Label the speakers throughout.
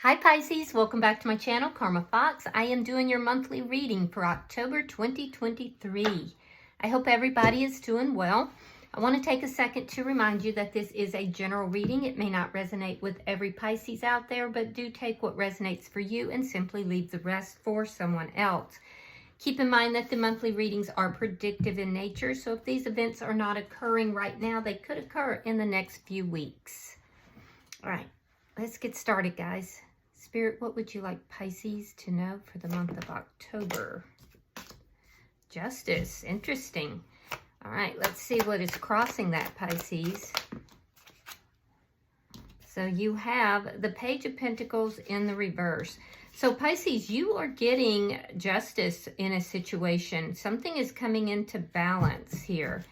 Speaker 1: Hi Pisces, welcome back to my channel, Karma Fox. I am doing your monthly reading for October 2023. I hope everybody is doing well. I want to take a second to remind you that this is a general reading. It may not resonate with every Pisces out there, but do take what resonates for you and simply leave the rest for someone else. Keep in mind that the monthly readings are predictive in nature, so if these events are not occurring right now, they could occur in the next few weeks. All right, let's get started, guys. Spirit, what would you like Pisces to know for the month of October? Justice, interesting. All right, let's see what is crossing that, Pisces. So you have the Page of Pentacles in the reverse. So Pisces, you are getting justice in a situation. Something is coming into balance here.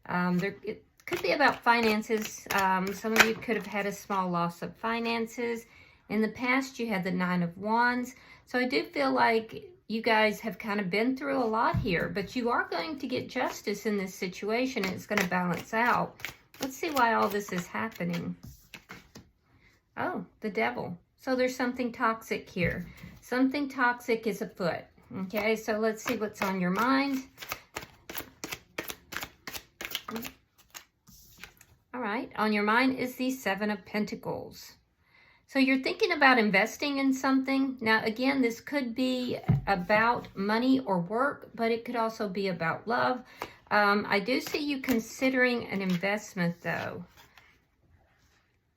Speaker 1: It could be about finances. Some of you could have had a small loss of finances. In the past, you had the Nine of Wands. So I do feel like you guys have kind of been through a lot here, but you are going to get justice in this situation, and it's going to balance out. Let's see why all this is happening. Oh, the Devil. So there's something toxic here. Something toxic is afoot. Okay, so let's see what's on your mind. All right, on your mind is the Seven of Pentacles. So you're thinking about investing in something. Now, again, this could be about money or work, but it could also be about love. I do see you considering an investment, though.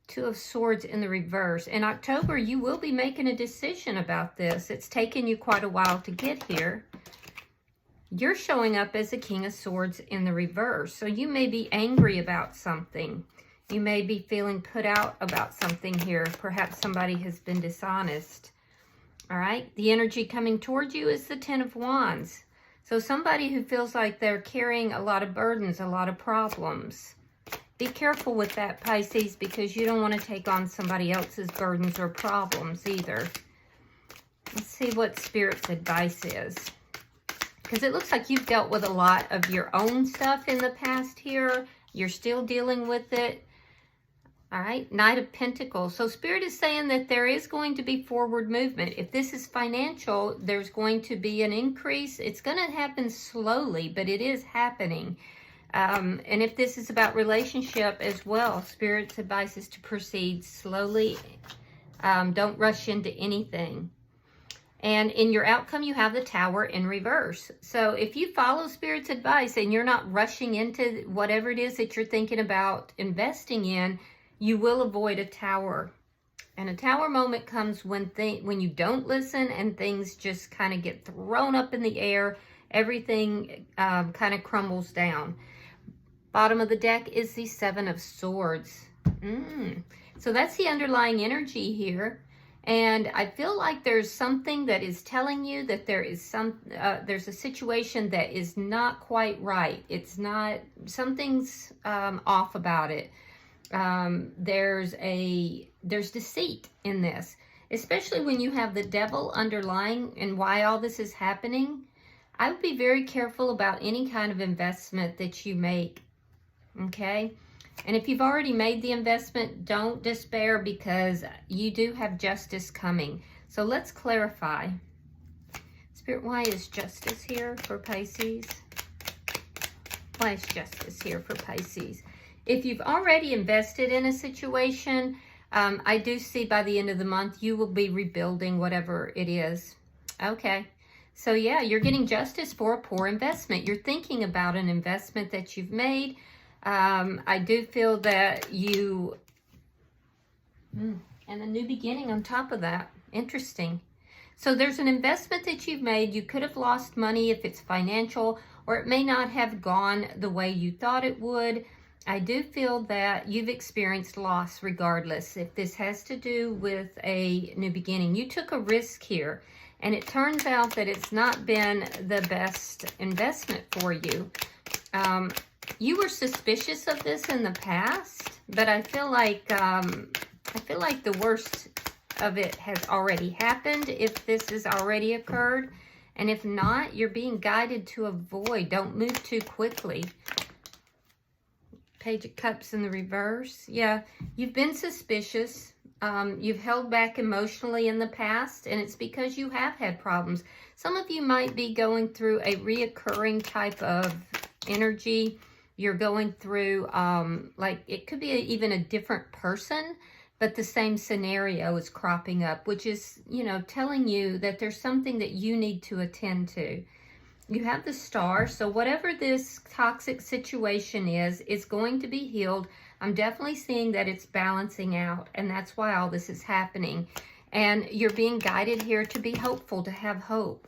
Speaker 1: Two of Swords in the reverse. In October, you will be making a decision about this. It's taken you quite a while to get here. You're showing up as a King of Swords in the reverse. So you may be angry about something. You may be feeling put out about something here. Perhaps somebody has been dishonest. All right. The energy coming towards you is the Ten of Wands. So somebody who feels like they're carrying a lot of burdens, a lot of problems. Be careful with that, Pisces, because you don't want to take on somebody else's burdens or problems either. Let's see what Spirit's advice is. Because it looks like you've dealt with a lot of your own stuff in the past here. You're still dealing with it. All right, Knight of Pentacles. So Spirit is saying that there is going to be forward movement. If this is financial, there's going to be an increase. It's going to happen slowly, but it is happening. And if this is about relationship as well, Spirit's advice is to proceed slowly. Don't rush into anything. And in your outcome, you have the Tower in reverse. So if you follow Spirit's advice and you're not rushing into whatever it is that you're thinking about investing in, you will avoid a Tower. And a Tower moment comes when you don't listen and things just kind of get thrown up in the air. Everything kind of crumbles down. Bottom of the deck is the Seven of Swords. So that's the underlying energy here. And I feel like there's something that is telling you that there is there's a situation that is not quite right. It's not, something's off about it. There's deceit in this, especially when you have the Devil underlying and why all this is happening. I would be very careful about any kind of investment that you make. Okay. And if you've already made the investment, don't despair because you do have justice coming. So let's clarify. Spirit, why is justice here for Pisces? Why is justice here for Pisces? If you've already invested in a situation, I do see by the end of the month, you will be rebuilding whatever it is. Okay. So yeah, you're getting justice for a poor investment. You're thinking about an investment that you've made. I do feel that you, and a new beginning on top of that. Interesting. So there's an investment that you've made. You could have lost money if it's financial, or it may not have gone the way you thought it would. I do feel that you've experienced loss regardless. If this has to do with a new beginning, you took a risk here, and it turns out that it's not been the best investment for you. You were suspicious of this in the past, but I feel like the worst of it has already happened if this has already occurred. And if not, you're being guided to avoid. Don't move too quickly. Page of Cups in the reverse. Yeah, you've been suspicious. You've held back emotionally in the past, and it's because you have had problems. Some of you might be going through a reoccurring type of energy. You're going through, like, it could be even a different person, but the same scenario is cropping up, which is, you know, telling you that there's something that you need to attend to. You have the Star, so whatever this toxic situation is going to be healed. I'm definitely seeing that it's balancing out, and that's why all this is happening. And you're being guided here to be hopeful, to have hope.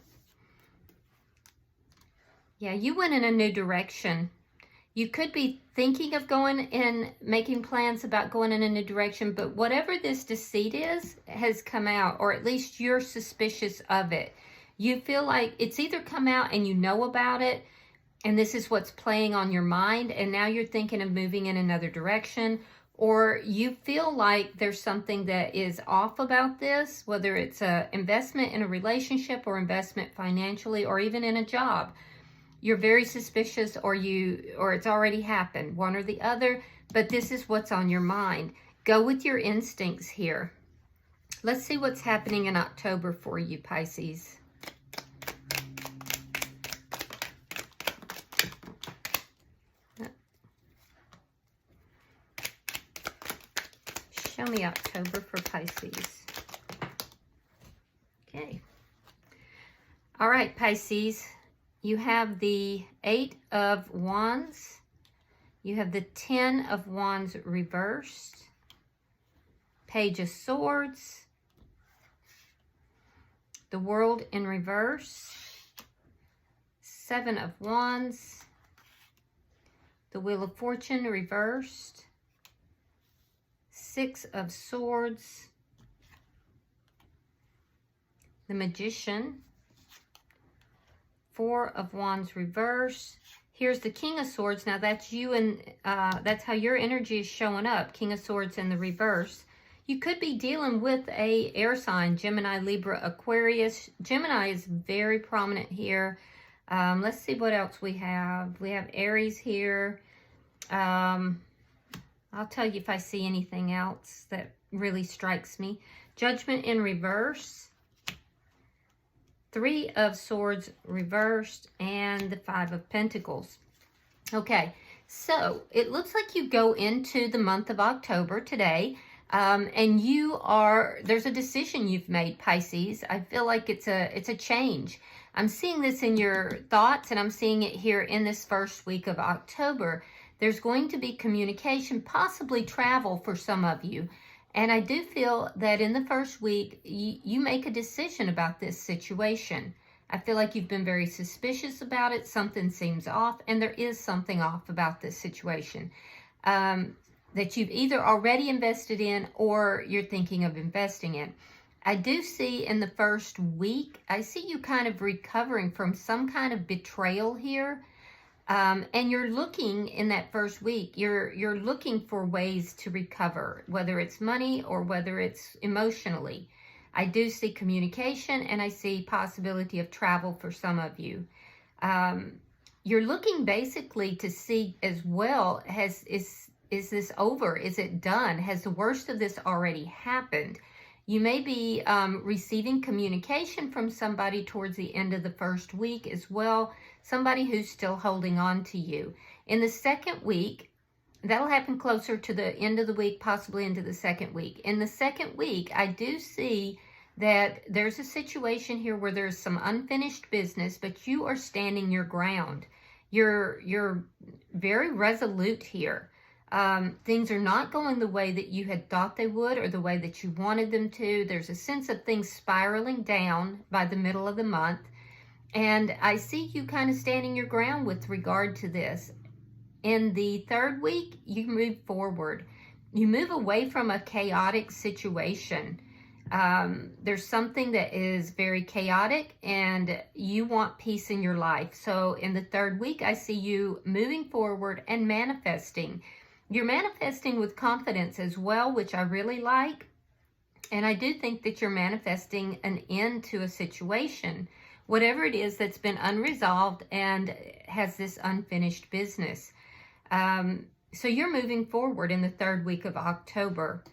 Speaker 1: Yeah, you went in a new direction. You could be thinking of going and making plans about going in a new direction, but whatever this deceit is has come out, or at least you're suspicious of it. You feel like it's either come out and you know about it, and this is what's playing on your mind, and now you're thinking of moving in another direction, or you feel like there's something that is off about this, whether it's an investment in a relationship or investment financially or even in a job. You're very suspicious, or it's already happened, one or the other, but this is what's on your mind. Go with your instincts here. Let's see what's happening in October for you, Pisces. Show me October for Pisces. Okay. All right, Pisces. You have the 8 of Wands. You have the 10 of Wands reversed. Page of Swords. The World in reverse. 7 of Wands. The Wheel of Fortune reversed. 6 of Swords. The Magician. 4 of Wands reverse. Here's the King of Swords. Now that's you, and that's how your energy is showing up. King of Swords in the reverse. You could be dealing with a air sign, Gemini, Libra, Aquarius. Gemini is very prominent here. Let's see what else we have. We have Aries here. I'll tell you if I see anything else that really strikes me. Judgment in reverse. 3 of Swords reversed, and the 5 of Pentacles. Okay, so it looks like you go into the month of October today, and there's a decision you've made, Pisces. I feel like it's a change. I'm seeing this in your thoughts, and I'm seeing it here in this first week of October. There's going to be communication, possibly travel for some of you. And I do feel that in the first week, you make a decision about this situation. I feel like you've been very suspicious about it. Something seems off, and there is something off about this situation that you've either already invested in or you're thinking of investing in. I do see in the first week, I see you kind of recovering from some kind of betrayal here. And you're looking in that first week, you're looking for ways to recover, whether it's money or whether it's emotionally. I do see communication, and I see possibility of travel for some of you. You're looking basically to see as well, is this over? Is it done? Has the worst of this already happened? You may be receiving communication from somebody towards the end of the first week as well, somebody who's still holding on to you. In the second week, that'll happen closer to the end of the week, possibly into the second week. In the second week, I do see that there's a situation here where there's some unfinished business, but you are standing your ground. You're very resolute here. Things are not going the way that you had thought they would or the way that you wanted them to. There's a sense of things spiraling down by the middle of the month. And I see you kind of standing your ground with regard to this. In the third week, you move forward. You move away from a chaotic situation. There's something that is very chaotic, and you want peace in your life. So in the third week, I see you moving forward and manifesting. You're manifesting with confidence as well, which I really like. And I do think that you're manifesting an end to a situation, whatever it is that's been unresolved and has this unfinished business. So you're moving forward in the third week of October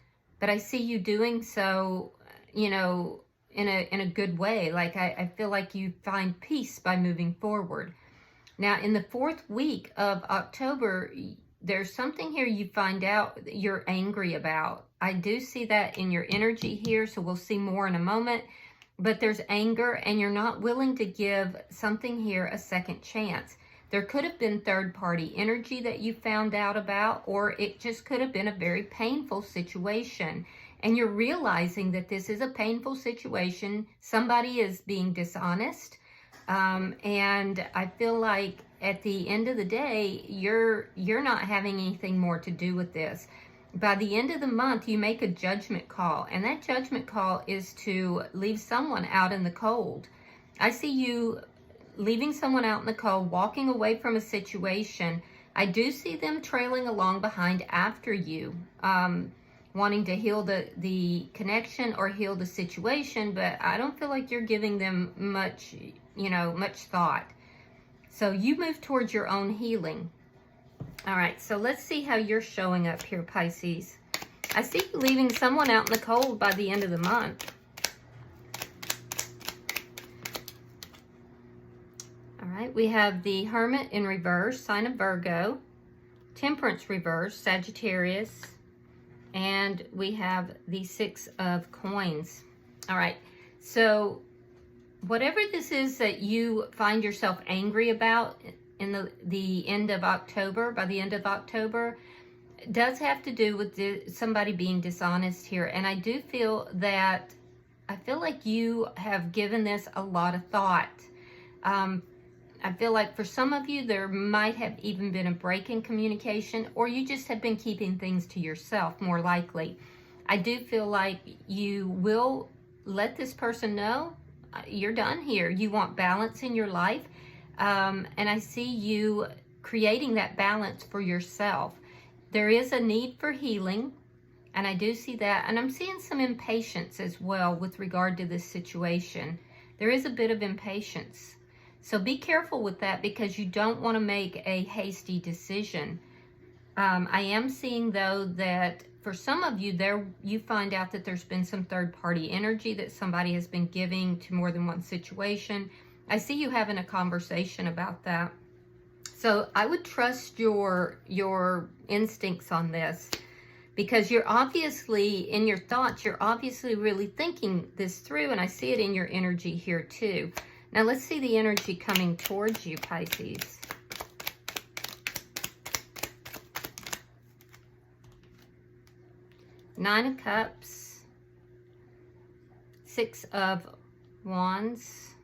Speaker 1: but I see you doing so, you know, in a good way. Like I feel like you find peace by moving forward. Now, in the 4th week of October, there's something here you find out that you're angry about. I do see that in your energy here, so we'll see more in a moment. But there's anger, and you're not willing to give something here a second chance. There could have been third-party energy that you found out about, or it just could have been a very painful situation. And you're realizing that this is a painful situation. Somebody is being dishonest. And I feel like at the end of the day, you're not having anything more to do with this. By the end of the month, you make a judgment call, and that judgment call is to leave someone out in the cold. I see you leaving someone out in the cold, walking away from a situation. I do see them trailing along behind after you, wanting to heal the connection or heal the situation, but I don't feel like you're giving them much, much thought. So you move towards your own healing. All right, so let's see how you're showing up here, Pisces. I see you leaving someone out in the cold by the end of the month. All right, we have the Hermit in reverse, sign of Virgo, Temperance reverse, Sagittarius, and we have the 6 of Coins. All right, so whatever this is that you find yourself angry about in the end of October, by the end of October, does have to do with somebody being dishonest here. And I do feel that, I feel like you have given this a lot of thought. I feel like for some of you, there might have even been a break in communication, or you just have been keeping things to yourself, more likely. I do feel like you will let this person know you're done here. You want balance in your life. And I see you creating that balance for yourself. There is a need for healing, and I do see that. And I'm seeing some impatience as well with regard to this situation. There is a bit of impatience. So be careful with that, because you don't want to make a hasty decision. I am seeing, though, that for some of you, you find out that there's been some third-party energy that somebody has been giving to more than one situation. I see you having a conversation about that. So I would trust your instincts on this, because you're obviously, in your thoughts, you're obviously really thinking this through, and I see it in your energy here too. Now let's see the energy coming towards you, Pisces. Nine of Cups, 6 of Wands,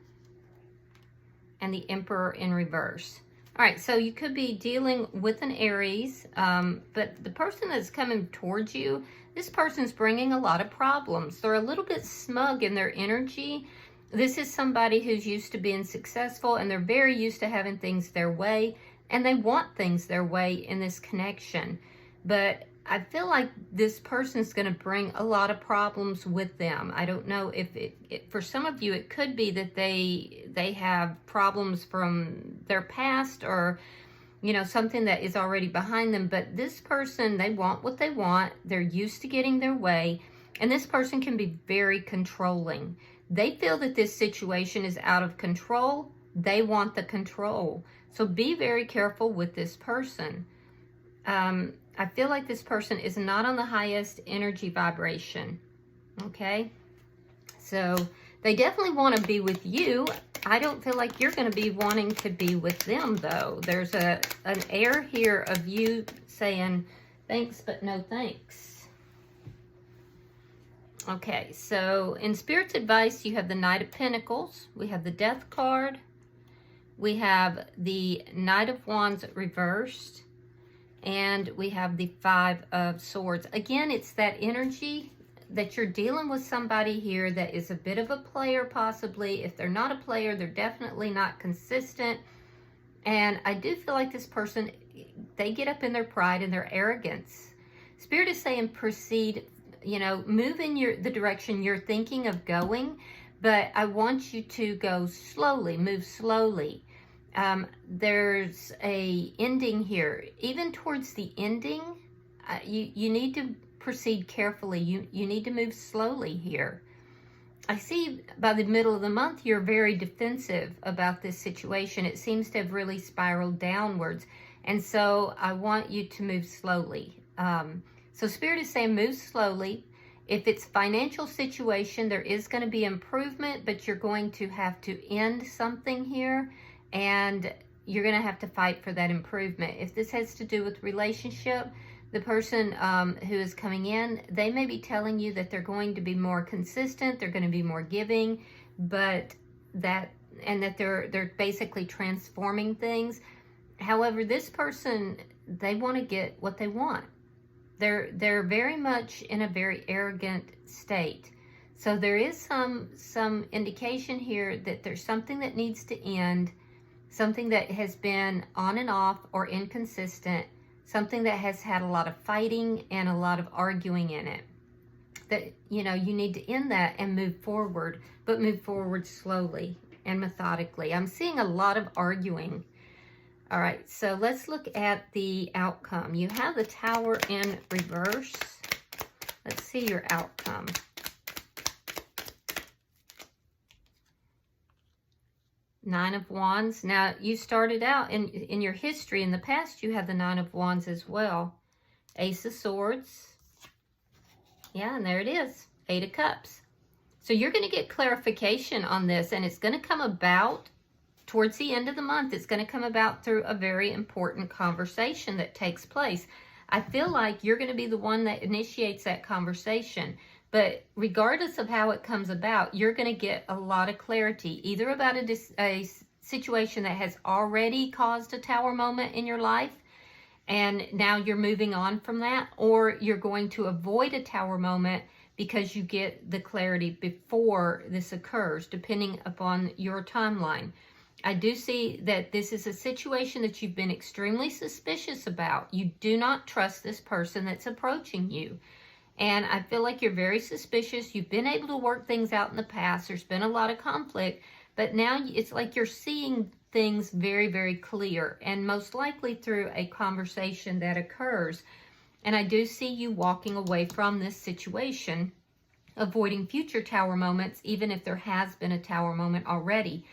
Speaker 1: and the Emperor in reverse. All right, so you could be dealing with an Aries, but the person that's coming towards you, this person's bringing a lot of problems. They're a little bit smug in their energy. This is somebody who's used to being successful, and they're very used to having things their way, and they want things their way in this connection. But I feel like this person's going to bring a lot of problems with them. I don't know if for some of you, it could be that they have problems from their past, or, something that is already behind them. But this person, they want what they want. They're used to getting their way. And this person can be very controlling. They feel that this situation is out of control. They want the control. So be very careful with this person. I feel like this person is not on the highest energy vibration, okay? So they definitely want to be with you. I don't feel like you're going to be wanting to be with them, though. There's an air here of you saying thanks, but no thanks. Okay, so in Spirit's advice, you have the Knight of Pentacles. We have the Death card. We have the Knight of Wands reversed. And we have the 5 of Swords. Again, it's that energy that you're dealing with somebody here that is a bit of a player, possibly. If they're not a player, they're definitely not consistent. And I do feel like this person, they get up in their pride and their arrogance. Spirit is saying proceed, move in the direction you're thinking of going. But I want you to go slowly, move slowly. There's a ending here. Even towards the ending, you need to proceed carefully. You need to move slowly here. I see by the middle of the month, you're very defensive about this situation. It seems to have really spiraled downwards. And so I want you to move slowly. So Spirit is saying move slowly. If it's financial situation, there is going to be improvement, but you're going to have to end something here. And you're going to have to fight for that improvement. If this has to do with relationship, the person who is coming in, they may be telling you that they're going to be more consistent, they're going to be more giving, but that they're basically transforming things. However, this person, they want to get what they want. They're very much in a very arrogant state. So there is some indication here that there's something that needs to end, something that has been on and off or inconsistent, something that has had a lot of fighting and a lot of arguing in it. That, you know, you need to end that and move forward, but move forward slowly and methodically. I'm seeing a lot of arguing. All right, so let's look at the outcome. You have the Tower in reverse. Let's see your outcome. Nine of Wands. Now, you started out in your history. In the past, you had the Nine of Wands as well. Ace of Swords. Yeah, and there it is. Eight of Cups. So you're going to get clarification on this, and it's going to come about towards the end of the month. It's going to come about through a very important conversation that takes place. I feel like you're going to be the one that initiates that conversation. But regardless of how it comes about, you're going to get a lot of clarity, either about a situation that has already caused a Tower moment in your life, and now you're moving on from that, or you're going to avoid a Tower moment because you get the clarity before this occurs, depending upon your timeline. I do see that this is a situation that you've been extremely suspicious about. You do not trust this person that's approaching you. And I feel like you're very suspicious. You've been able to work things out in the past. There's been a lot of conflict, but now it's like you're seeing things very, very clear, and most likely through a conversation that occurs. And I do see you walking away from this situation, avoiding future Tower moments, even if there has been a Tower moment already.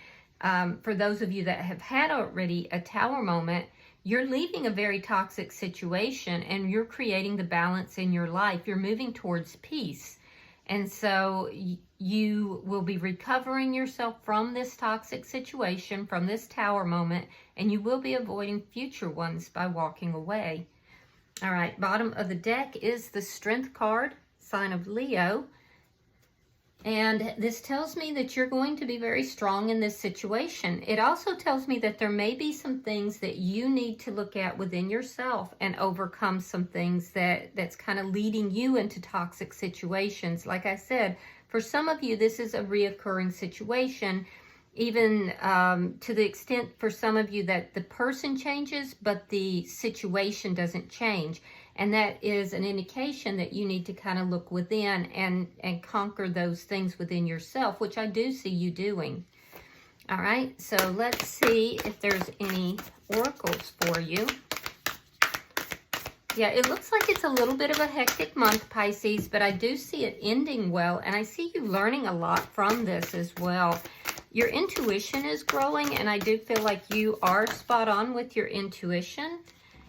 Speaker 1: For those of you that have had already a Tower moment, you're leaving a very toxic situation and you're creating the balance in your life. You're moving towards peace. And so you will be recovering yourself from this toxic situation, from this Tower moment, and you will be avoiding future ones by walking away. All right, bottom of the deck is the Strength card, sign of Leo. And this tells me that you're going to be very strong in this situation. It also tells me that there may be some things that you need to look at within yourself and overcome some things that's kind of leading you into toxic situations. Like I said, for some of you, this is a reoccurring situation, even to the extent for some of you that the person changes, but the situation doesn't change. And that is an indication that you need to kind of look within and conquer those things within yourself, which I do see you doing. All right, so let's see if there's any oracles for you. Yeah, it looks like it's a little bit of a hectic month, Pisces, but I do see it ending well, and I see you learning a lot from this as well. Your intuition is growing, and I do feel like you are spot on with your intuition.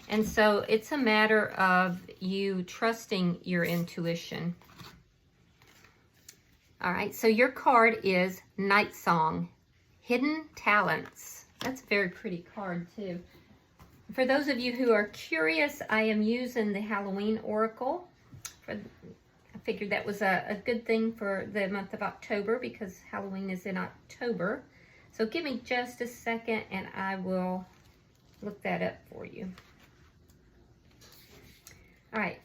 Speaker 1: And so it's a matter of you trusting your intuition. All right, so your card is Night Song, Hidden Talents. That's a very pretty card too. For those of you who are curious, I am using the Halloween Oracle. I figured that was a good thing for the month of October because Halloween is in October. So give me just a second and I will look that up for you. All right,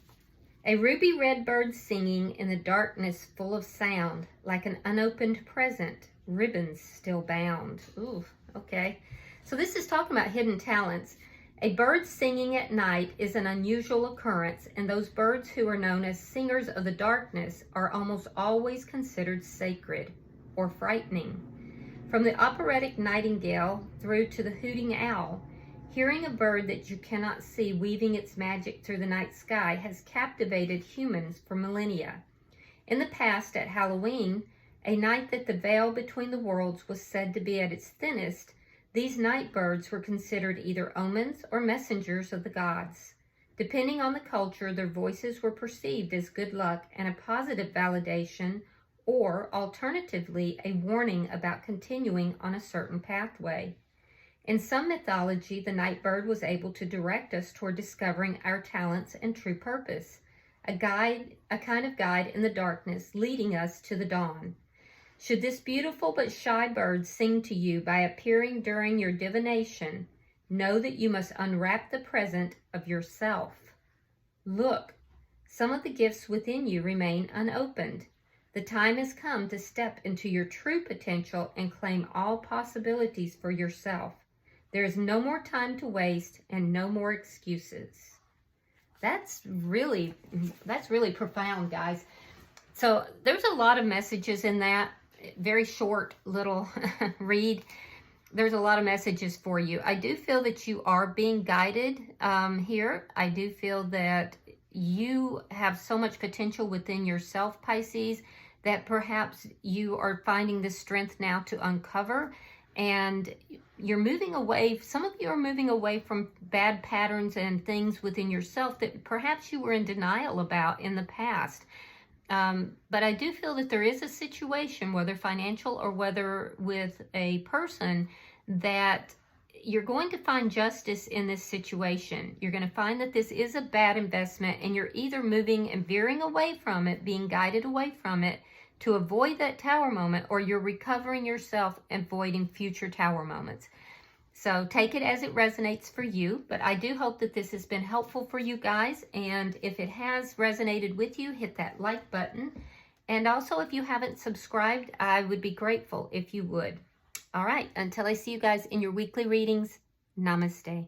Speaker 1: a ruby red bird singing in the darkness full of sound, like an unopened present, ribbons still bound. Ooh, okay. So this is talking about hidden talents. A bird singing at night is an unusual occurrence, and those birds who are known as singers of the darkness are almost always considered sacred or frightening. From the operatic nightingale through to the hooting owl, Hearing a bird that you cannot see weaving its magic through the night sky has captivated humans for millennia. In the past, at Halloween, a night that the veil between the worlds was said to be at its thinnest, these night birds were considered either omens or messengers of the gods. Depending on the culture, their voices were perceived as good luck and a positive validation, or alternatively, a warning about continuing on a certain pathway. In some mythology, the night bird was able to direct us toward discovering our talents and true purpose, a kind of guide in the darkness, leading us to the dawn. Should this beautiful but shy bird sing to you by appearing during your divination, know that you must unwrap the present of yourself. Look, some of the gifts within you remain unopened. The time has come to step into your true potential and claim all possibilities for yourself. There is no more time to waste and no more excuses. That's really profound, guys. So there's a lot of messages in that. Very short little read. There's a lot of messages for you. I do feel that you are being guided here. I do feel that you have so much potential within yourself, Pisces, that perhaps you are finding the strength now to uncover, and you're moving away. Some of you are moving away from bad patterns and things within yourself that perhaps you were in denial about in the past. But I do feel that there is a situation, whether financial or whether with a person, that you're going to find justice in this situation. You're going to find that this is a bad investment, and you're either moving and veering away from it, being guided away from it to avoid that tower moment, or you're recovering yourself and avoiding future tower moments. So take it as it resonates for you, but I do hope that this has been helpful for you guys, and if it has resonated with you, hit that like button. And also, if you haven't subscribed, I would be grateful if you would. All right, until I see you guys in your weekly readings, namaste.